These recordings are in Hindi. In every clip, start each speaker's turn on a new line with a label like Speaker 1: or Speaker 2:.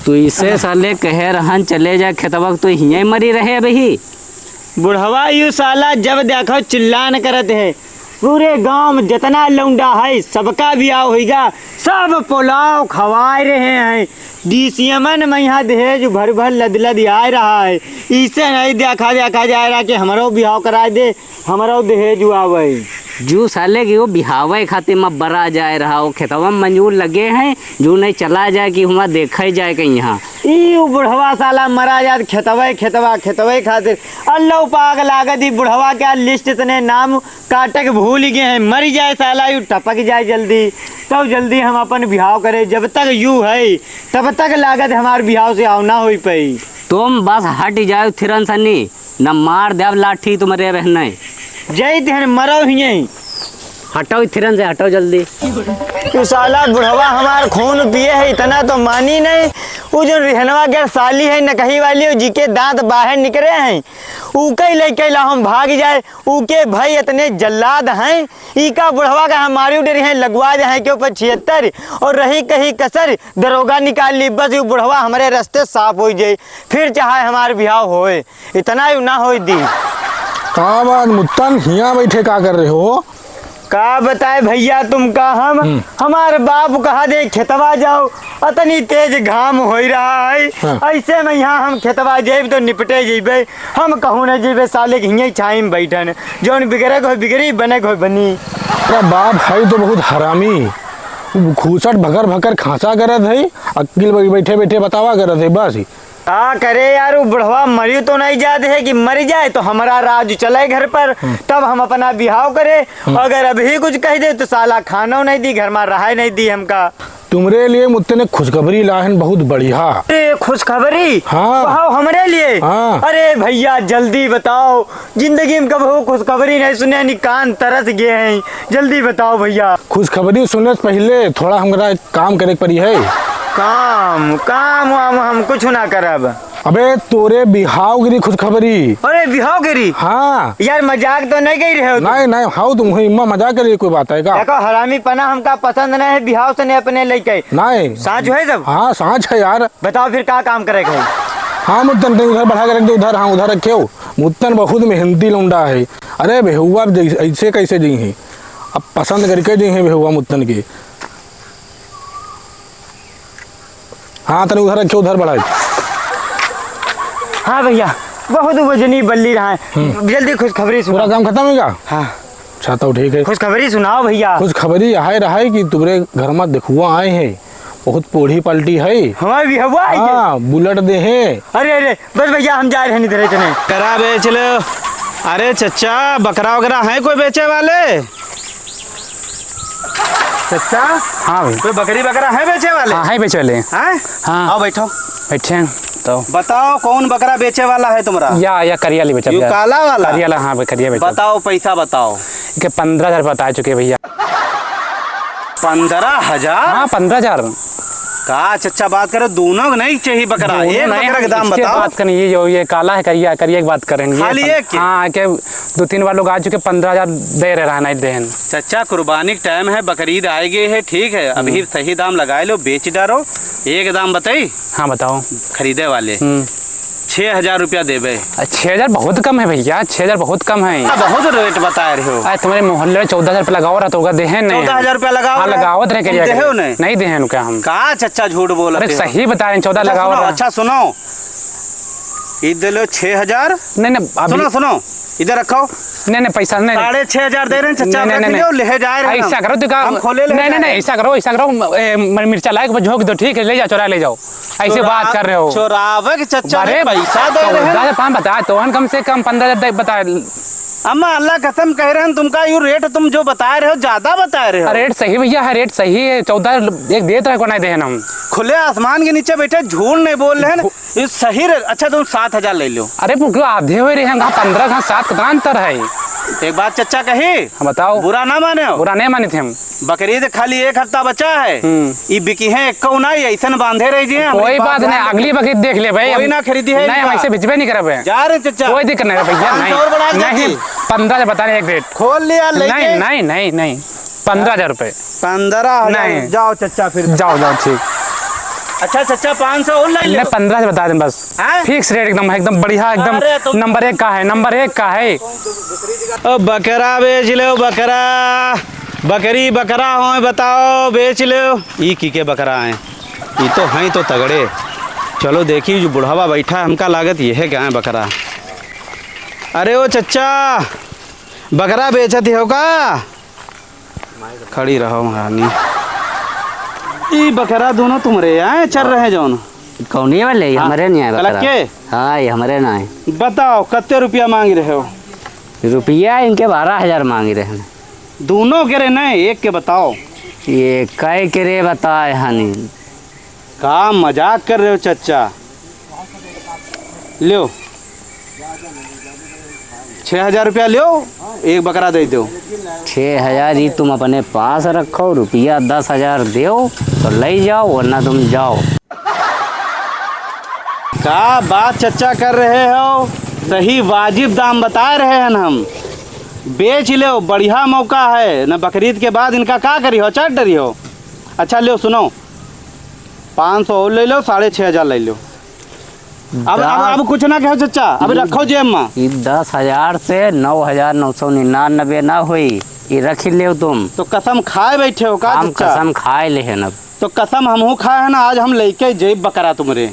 Speaker 1: तू इसे साले कहे रहन चले जा खेतवा तो हिये मरी रहे अभी।
Speaker 2: बुढ़वा यू साला जब देखो चिल्लान करत है। पूरे गांव में जितना लौंडा है सबका ब्याह होगा, सब पुलाव खवाए रहे हैं। डीसीएमन में यहाँ दहेज भर भर लद आ रहा है। इसे नहीं देखा जा रहा कि हमारो ब्याह करा दे, हमारो दहेज आवे।
Speaker 1: जो साले की वो बिहावे खातिर में बरा जाए रहा वो खेतवा में मंजूर लगे हैं, जो नहीं चला जाए कि हुआ देखा जाए कहीं यहाँ।
Speaker 2: बुढ़वा साला मरा जात खेतवे खातिर। अल्लाह पाक लागत ही बुढ़वा क्या लिस्ट इतने नाम काटक भूल गए हैं। मर जाए साला यू टपक जाए जल्दी, तब जल्दी हम अपन बिहाव करे। जब तक यू है तब तक लागत हमारे बिहाव से आवना हो पाई।
Speaker 1: तुम बस हट जाओ थिरन सनी, न मार देव लाठी तुम्हारे रहने।
Speaker 2: जय तेहन मरो ही
Speaker 1: हटाओ थिरन से, हटाओ जल्दी।
Speaker 2: तू साला बुढ़वा हमार खून पिए है इतना तो मानी नहीं। वो जो रिहनवा के साली है नकही वाली जी के दांत बाहर निकले हैं, उके लेके ला हम भाग जाए। उके भाई इतने जल्लाद हैं। इका बुढ़वा का हमारी उधर हैं लगवा जाए के ऊपर 76 और रही कहीं कसर दरोगा निकाल ली। बस ये बुढ़वा हमारे रास्ते साफ हो जाए, फिर चाहे हमारे बिहाव होए। इतना ही ना हो दी।
Speaker 3: कहाँ बात मुत्तन हिया बैठे का कर रहे हो?
Speaker 2: का बताए भैया तुमका हम हमारे बाप कहा दे खेतवा जाओ, इतनी तेज घाम हो रहा है। ऐसे में यहाँ हम खेतवा जेब तो निपटे जेबे, हम कहूँ न जेबे साले के हियाँ छाई में बैठन। जौन बिगड़े को बिगड़ी बने को बनी।
Speaker 3: अरे बाप है तो बहुत हरामी, खूसट भकर भकर खांसा करत है, अकेले बैठे बैठे बतावा करत है बस।
Speaker 2: का करे यार, वो बुढ़वा मरी तो नहीं जाते है कि मर जाए तो हमारा राज चले घर पर, तब हम अपना बिहाव करे। अगर अभी कुछ कह दे तो साला खाना नहीं दी, घर में रहा नहीं दी हमका।
Speaker 3: तुम्हारे लिए मुझसे ने खुशखबरी लाहन बहुत बढ़िया।
Speaker 2: अरे खुशखबरी?
Speaker 3: हाँ
Speaker 2: हमारे लिए।
Speaker 3: हाँ।
Speaker 2: अरे भैया जल्दी बताओ, जिंदगी में कभी खुशखबरी नहीं सुने, नि कान तरस गए हैं। जल्दी बताओ भैया।
Speaker 3: खुशखबरी सुनने से पहले थोड़ा हमारा काम करे पड़ी है।
Speaker 2: काम काम हम कुछ ना करब।
Speaker 3: अबे तोरे बिहाव गिरी खुशखबरी।
Speaker 2: अरे बिहाव गिरी?
Speaker 3: हाँ
Speaker 2: यार मजाक तो नहीं कह रहे हो?
Speaker 3: नहीं हाउ तुम इम्मा मजाक करिए, कोई बात है का?
Speaker 2: देखो हरामी पना हमका पसंद नहीं है, बिहाव से नहीं अपने लेके।
Speaker 3: नहीं
Speaker 2: साँच है सब?
Speaker 3: हाँ साँच है यार।
Speaker 2: बताओ फिर क्या काम करेगा?
Speaker 3: हाँ मुत्तन उधर बढ़ा के रख दो, उधर। हाँ उधर रखे हो। मुत्तन बहुत मेहनती लौंडा है। अरे बेहुआ ऐसे कैसे दी है, अब पसंद करके दी है बेहुआ मुत्तन की। हाँ तने उधर रखे, उधर बढ़ाई।
Speaker 2: हाँ भैया बहुत वजनी बल्ली रहा है। जल्दी खुशखबरी सुनाओ।
Speaker 3: पूरा काम खत्म होगा?
Speaker 2: हाँ
Speaker 3: अच्छा तो ठीक है,
Speaker 2: खुशखबरी सुनाओ भैया।
Speaker 3: खुशखबरी यह रहा है कि तुम्हारे घर में देखुआ आए हैं, बहुत पोढ़ी पलटी है।
Speaker 2: हमारे भी हुआ है।
Speaker 3: हाँ बुलेट दे है।
Speaker 2: अरे बस भैया हम जा रहे हैं, इधर इतने
Speaker 4: करा बेच लो। अरे चचा बकरा वगैरह है कोई बेचे वाले?
Speaker 2: चचा
Speaker 1: हाँ भाई,
Speaker 4: कोई बकरी वगैरह है बेचे वाले?
Speaker 1: हाँ है बेचे वाले।
Speaker 4: हैं?
Speaker 1: हाँ
Speaker 4: आओ बैठो।
Speaker 1: बैठे हैं तो
Speaker 4: बताओ कौन बकरा बेचे वाला है तुम्हारा?
Speaker 1: या करियाली बेचा।
Speaker 4: यू काला वाला?
Speaker 1: करियाला, हाँ भाई करिया बेचा।
Speaker 4: बताओ पैसा बताओ।
Speaker 1: के 15,000 बता चुके भैया।
Speaker 4: 15,000?
Speaker 1: हाँ 15,000
Speaker 4: का चचा बात करो, दोनों को नहीं चाहिए बकरा? एक बकरा का दाम बताओ।
Speaker 1: बात करनी ये जो ये काला है करिया की बात करेंगे।
Speaker 4: खाली एक?
Speaker 1: हाँ के 2-3 बार लोग आ चुके, 15,000 दे रहे नहीं देन।
Speaker 4: चचा कुर्बानी का टाइम है, बकरीद आएगी है, ठीक है अभी सही दाम लगाए लो, बेच डालो। एक दाम बताई।
Speaker 1: हाँ बताओ।
Speaker 4: खरीदे वाले 6,000 रुपया देवे।
Speaker 1: 6,000 बहुत कम है भैया, 6,000 बहुत कम है।
Speaker 4: बहुत रेट बता रहे हो।
Speaker 1: तुम्हारे मोहल्ले में 14,000 रुपया लगाओ रहा तो दे
Speaker 4: 14,000 रुपया लगाओ?
Speaker 1: हाँ लगाओ रहे करिया। नहीं दे क्या हम?
Speaker 4: कहा चचा झूठ बोल रहे?
Speaker 1: सही बता रहे हैं, 14 लगाओ।
Speaker 4: अच्छा सुनो, इधर 6,000।
Speaker 1: नहीं
Speaker 4: सुनो इधर रखो।
Speaker 1: नहीं पैसा नहीं,
Speaker 4: 6,500 दे रहे हैं चचा।
Speaker 1: नहीं
Speaker 4: ले जा रहे हैं।
Speaker 1: ऐसा करो तो
Speaker 4: हम खोले ले।
Speaker 1: नहीं ऐसा करो मिर्चा लायक झोंक दो, ठीक है ले जाओ, चोरा ले जाओ। ऐसे बात कर रहे हो?
Speaker 4: चोरावे के चचा
Speaker 1: अरे
Speaker 4: पैसा दे रहे हैं।
Speaker 1: 14,000 बता तो कम से कम 15,000 बता।
Speaker 4: अम्मा अल्लाह कसम कह रहे हैं, तुमका यू रेट तुम जो बता रहे हो ज्यादा बता रहे हो।
Speaker 1: रेट सही भैया है, रेट सही है। 14 एक देते को नहीं दे हम।
Speaker 4: खुले आसमान के नीचे बैठे झूठ नहीं बोल रहे हैं, ये सही रेट। अच्छा तुम 7,000 ले लो।
Speaker 1: अरे आधे हो रहे हैं, 15 कहाँ 7 कितना अंतर है?
Speaker 4: एक बात चचा कही,
Speaker 1: बताओ।
Speaker 4: बुरा ना माने हो?
Speaker 1: बुरा नहीं माने थे हम।
Speaker 4: बकरीद खाली 1 हफ्ता बचा है, ये बिकी है एक नहीं, ऐसा बांधे रहिए।
Speaker 1: कोई बात नहीं, अगली बकरीद देख ले भाई।
Speaker 4: कोई ना खरीदी है?
Speaker 1: नहीं हम ऐसे भिजबे नहीं करब
Speaker 4: जा रहे चचा।
Speaker 1: कोई दिक्कत नहीं भैया। नहीं 15,000 बता रहे, एक रेट
Speaker 4: खोल लिया।
Speaker 1: नहीं 15,000 रुपए।
Speaker 4: 15,000 जाओ चचा फिर।
Speaker 1: जाओ ठीक।
Speaker 4: अच्छा चचा 500 और ले
Speaker 5: मैं
Speaker 4: लो।
Speaker 5: 15 से बता दें बस।
Speaker 4: हैं?
Speaker 5: फिक्स रेट एकदम बढ़िया
Speaker 4: अरे
Speaker 5: एकदम
Speaker 4: तुम-
Speaker 5: नंबर 1 का है, नंबर 1 का है।
Speaker 4: ओ बकरा बेच लो बकरा, बकरी बकरा हो बताओ बेच लो। ई की के बकरा हैं, ये तो हैं तो तगड़े। चलो देखिए जो बुढ़ावा बैठा है हमका लागत ये है क्या है बकरा। अरे ओ चचा बकरा बेचत हो का? खड़ी रहो महारानी। ई बकरा दोनों तुम्हारे हैं चल रहे हैं जौन?
Speaker 1: कौन ये वाले
Speaker 4: हाँ,
Speaker 1: हमारे नहीं आए
Speaker 4: अलग
Speaker 1: बकरा।
Speaker 4: के?
Speaker 1: हाँ ये हमारे ना है।
Speaker 4: बताओ कितने रुपया मांग रहे हो?
Speaker 1: रुपया इनके 12,000 मांग रहे हैं।
Speaker 4: दोनों के रे नहीं एक के बताओ।
Speaker 1: ये कै के रे बताए हनी।
Speaker 4: का मजाक कर रहे हो चचा? लो 6,000 रुपया लो, एक बकरा दे दो।
Speaker 1: 6,000 ही तुम अपने पास रखो, रुपया 10,000 दो तो ले जाओ वरना तुम जाओ।
Speaker 4: का बात चचा कर रहे हो? सही वाजिब दाम बता रहे हैं हम। बेच लो बढ़िया मौका है न, बकरीद के बाद इनका क्या करी हो चट डरी हो। अच्छा लो सुनो 500 और ले लो, 6,500 ले लो। अब कुछ ना कहो चचा, अब रखो जेब में।
Speaker 1: ये 10,000 से 9,999 ना हुई, ये रख ले तुम।
Speaker 4: तो कसम खाए बैठे हो का
Speaker 1: हम
Speaker 4: चचा?
Speaker 1: कसम खाए ले हैं अब।
Speaker 4: तो कसम हमहू खाए है ना, आज हम लेके जेब बकरा तुमरे।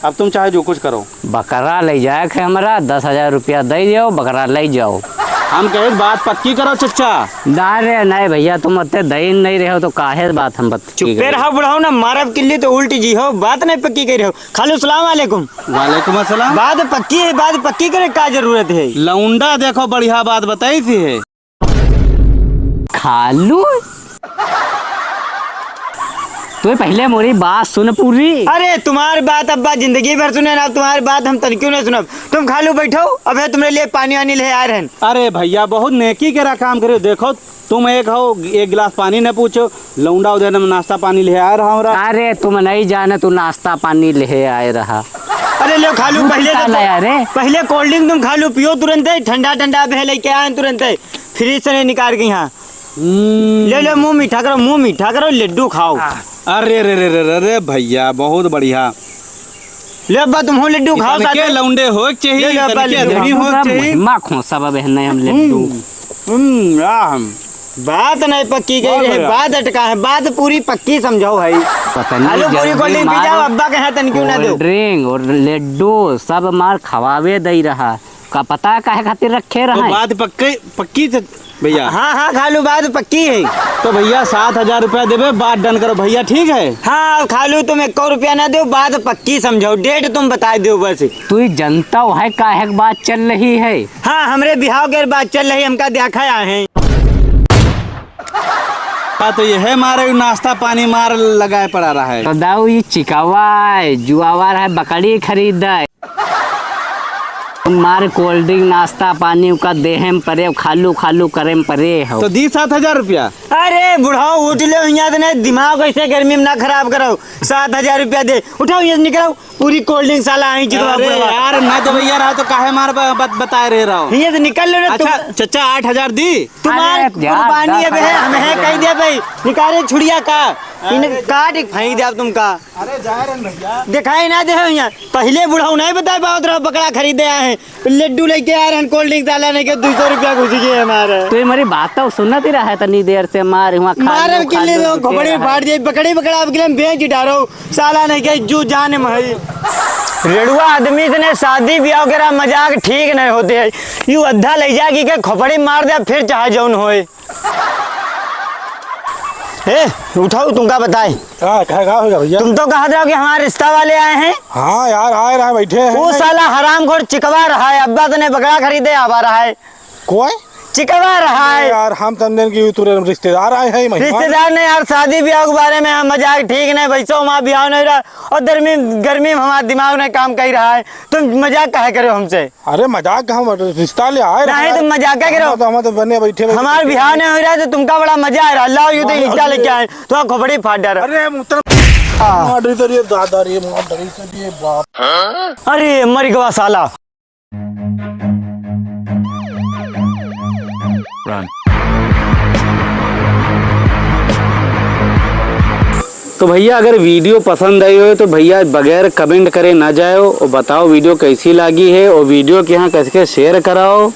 Speaker 4: अब तुम चाहे जो कुछ करो।
Speaker 1: बकरा ले जाए के हमारा 10,000 रुपया दे जाओ, बकरा ले जाओ।
Speaker 4: हम कहे बात पक्की करो चचा।
Speaker 1: ना रे नहीं भैया, तुम अत्ते दही नहीं रहे हो तो काहे बात हम बता।
Speaker 2: चुप्पे रहो बुढ़ाओ ना, मारब किल्ली तो उल्टी जी हो, बात नहीं पक्की कर रहे हो। खालू सलाम वालेकुम।
Speaker 4: वालेकुम अस्सलाम।
Speaker 2: बात पक्की है, बात पक्की करे का जरूरत है।
Speaker 4: लौंडा देखो बढ़िया बात बताई थी है।
Speaker 1: खालू तो पहले मोरी बात सुन पूरी।
Speaker 2: अरे तुम्हारी बात अब्बा जिंदगी भर सुने ना, तुम्हारी बात हम तनिक्यों नहीं सुनब। तुम खालू बैठो, अब है तुम्हारे लिए पानी वानी ले आ रहे हैं।
Speaker 4: अरे भैया बहुत नेकी के काम करो। देखो तुम एक हो, एक गिलास पानी न पूछो, लौंडा उधर नाश्ता पानी ले आ रहा हूँ।
Speaker 1: अरे तुम नहीं जाने, तू नाश्ता पानी ले आए रहा।
Speaker 2: अरे लो खालू पहले
Speaker 1: क्या लाया रे?
Speaker 2: पहले कोल्ड ड्रिंक तुम खालू पियो तुरंत ही, ठंडा ठंडा बह लेके आए तुरंत ही, फ्रिज से नहीं निकाल के यहाँ। ले लो मुंह मीठा करो, मुंह मीठा करो, लड्डू खाओ।
Speaker 4: अरे रे रे रे रे रे भैया बहुत बढ़िया।
Speaker 2: ले अब्बा तुम हो लड्डू खाओ साथ
Speaker 4: के
Speaker 2: में।
Speaker 4: लौंडे हो चाहिए,
Speaker 2: ले लो,
Speaker 4: तनके
Speaker 2: ले लो।
Speaker 4: आदमी हो चाहिए।
Speaker 1: माँ खोसा बहन हम लड्डू।
Speaker 2: बात नहीं पक्की गई है,
Speaker 4: बढ़िया।
Speaker 2: बात अटका है, बात पूरी पक्की समझाओ भाई।
Speaker 1: पता नहीं
Speaker 2: खालू पूरी कोल्ड ड्रिंक पी जाओ, अब्बा कहे तन क्यों ना दो।
Speaker 1: कोल्ड ड्रिंक और लड्डू सब मार खवावे दे रहा का पता काहे खातिर रखे
Speaker 4: तो
Speaker 1: रहा।
Speaker 4: बात पक्की पक्की थे भैया।
Speaker 2: हाँ हाँ खालू बात पक्की है।
Speaker 4: तो भैया 7,000 रुपया देवे, बात डन करो भैया ठीक है।
Speaker 2: हाँ खालू तुम 1 रुपया ना दो, बात पक्की समझाओ, डेट तुम बता दो बस।
Speaker 1: तू जनता है काहे की बात चल रही है।
Speaker 2: हाँ हमरे बिहाव के बात चल रही, हमका देखा आए हैं।
Speaker 4: हाँ तो ये है मारे नाश्ता पानी मार लगाए पड़ा रहा है।
Speaker 1: तो दाऊ ये चिकावा है, जुआवा है, बकरी खरीदा है। मार कोल्ड ड्रिंक नाश्ता पानी का देहम परे खालू खालू करेम परे हो।
Speaker 4: तो दी 7,000 रुपया।
Speaker 2: अरे बुढ़ाओ उठ लो यहाँ से, नहीं दिमाग ऐसे गर्मी में ना खराब करो। 7,000 रुपया दे, उठाओ यहाँ से निकलो, पूरी कोल्ड ड्रिंक साला आई
Speaker 4: अरे यार ना तो भैया रहा तो काहे मार बताए रहे रहो।
Speaker 2: यहाँ से निकल लो ना।
Speaker 4: अच्छा चचा 8,000 दी।
Speaker 2: तुम्हारी
Speaker 1: अरे यार,
Speaker 2: कुर्बानी है
Speaker 1: 10,000
Speaker 2: हमें है कह दिया भाई, निकाले छुड़िया का इन्हें काट एक फेंक दिया तुमका।
Speaker 4: अरे जा रहे भैया।
Speaker 2: दिखाई ना दे यहाँ, पहले बुढ़ाऊ नहीं बताए बहुत रहो, बकरा खरीदे आए हैं, लड्डू लेके आ रहे हैं, कोल्ड ड्रिंक डाला नहीं के 200 रुपया घुस गए हमारे।
Speaker 1: तो मेरी बात तो सुनती रहा है तनी देर से मार हुआ
Speaker 2: मारे के लिए खोपड़ी में फाड़ दिए, बकड़ी बकड़ा अब के लिए बेच डालो, साला नहीं के जू जाने में रेडुआ आदमी से ने शादी ब्याह करा मजाक ठीक नहीं होते है। यू अद्धा ले जाएगी के खोपड़ी मार दे फिर चाहे जौन होए। ए उठाओ तुमका बताए,
Speaker 3: क्या होगा भैया?
Speaker 2: तुम तो कहा था कि हमारे रिश्ता वाले आए हैं।
Speaker 3: हाँ यार आए रहा बैठे हैं।
Speaker 2: वो साला हरामखोर चिकवा रहा है, अब्बा तने बकरा खरीदे आवा रहा है,
Speaker 3: कोई
Speaker 2: चिकवा रहा है।
Speaker 3: यार हम समझे कि तुरे रिश्तेदार आए हैं मेहमान।
Speaker 2: रिश्तेदार ने यार शादी ब्याह के बारे में हम मजाक ठीक नहीं, वैसे वहाँ ब्याह नहीं रहा और गर्मी में हमारा दिमाग ने काम कर रहा है, तुम मजाक काहे करो हमसे?
Speaker 3: अरे मजाक हम रिश्ता ले आए
Speaker 2: नहीं तुम मजाक क्या करो,
Speaker 3: हम तो बने बैठे
Speaker 2: हमारे बिहार नहीं हो रहा है तो तुमका बड़ा मजा आ रहा है। अल्लाह यू तो रिश्ता लेके आए तो खोपड़ी फाट डाल।
Speaker 3: अरे मुतर दादा रे बाप।
Speaker 2: अरे मर गवा साला।
Speaker 4: तो भैया अगर वीडियो पसंद आई हो तो भैया बगैर कमेंट करे ना जाओ और बताओ वीडियो कैसी लगी है और वीडियो के यहाँ कैसे शेयर कराओ।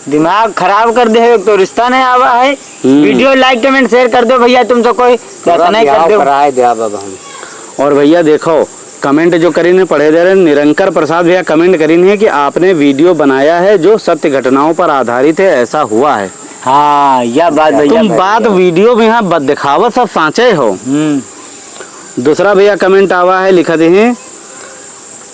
Speaker 2: दिमाग खराब कर दे तो रिश्ता नहीं आवा है। वीडियो लाइक कमेंट शेयर कर दो भैया, तुम तो कोई नहीं कर दो।
Speaker 1: कराए दे बाबा हम।
Speaker 4: और भैया देखो कमेंट जो करीने पढ़े दे रहे निरंकर प्रसाद भैया कमेंट करीने कि आपने वीडियो बनाया है जो सत्य घटनाओं पर आधारित है, ऐसा हुआ है।
Speaker 2: हाँ यह बात भैया
Speaker 4: तुम बात वीडियो में यहाँ दिखावत सब सांचे हो। दूसरा भैया कमेंट आवा है, लिखा दे हैं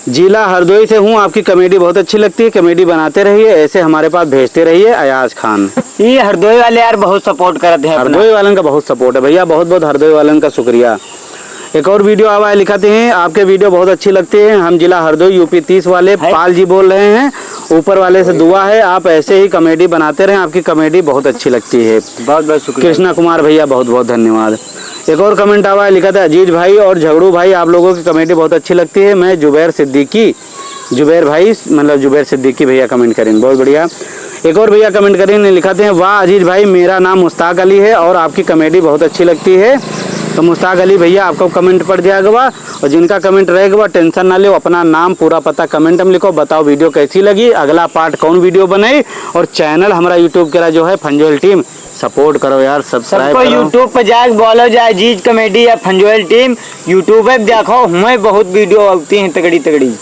Speaker 4: जिला हरदोई से हूँ, आपकी कॉमेडी बहुत अच्छी लगती है, कॉमेडी बनाते रहिए, ऐसे हमारे पास भेजते रहिए। अयाज खान
Speaker 2: ये हरदोई वाले यार बहुत सपोर्ट करते हैं।
Speaker 4: हरदोई वालों का बहुत सपोर्ट है भैया, बहुत बहुत हरदोई वालों का शुक्रिया। एक और वीडियो आवा है, लिखाते हैं आपके वीडियो बहुत अच्छी लगती है, हम जिला हरदोई यूपी 30 वाले पाल जी बोल रहे हैं, ऊपर वाले से दुआ है आप ऐसे ही कॉमेडी बनाते रहें, आपकी कॉमेडी बहुत अच्छी लगती है।
Speaker 2: बहुत बहुत शुक्रिया
Speaker 4: कृष्णा कुमार भैया बहुत बहुत धन्यवाद। एक और कमेंट आवा है, लिखा था अजीज भाई और झगड़ू भाई आप लोगों की कॉमेडी बहुत अच्छी लगती है, मैं जुबैर भाई मतलब जुबैर सिद्दीकी भैया कमेंट करें, बहुत बढ़िया। एक और भैया कमेंट करें, लिखाते हैं वाह अजीज भाई मेरा नाम मुश्ताक अली है और आपकी कॉमेडी बहुत अच्छी लगती है। तो मुश्ताक अली भैया आपको कमेंट पड़ जाएगा और जिनका कमेंट रहेगा टेंशन ना लो, अपना नाम पूरा पता कमेंट में लिखो, बताओ वीडियो कैसी लगी, अगला पार्ट कौन वीडियो बनाई और चैनल हमारा यूट्यूब का जो है फंजोल टीम सपोर्ट करो यार, सब्सक्राइब
Speaker 2: सबको
Speaker 4: करो।
Speaker 2: यूट्यूब पर जाके बोलो जाए अजीज कॉमेडी या फंजोल टीम यूट्यूब पे देखो, हमें बहुत वीडियो आती हैं तगड़ी तगड़ी।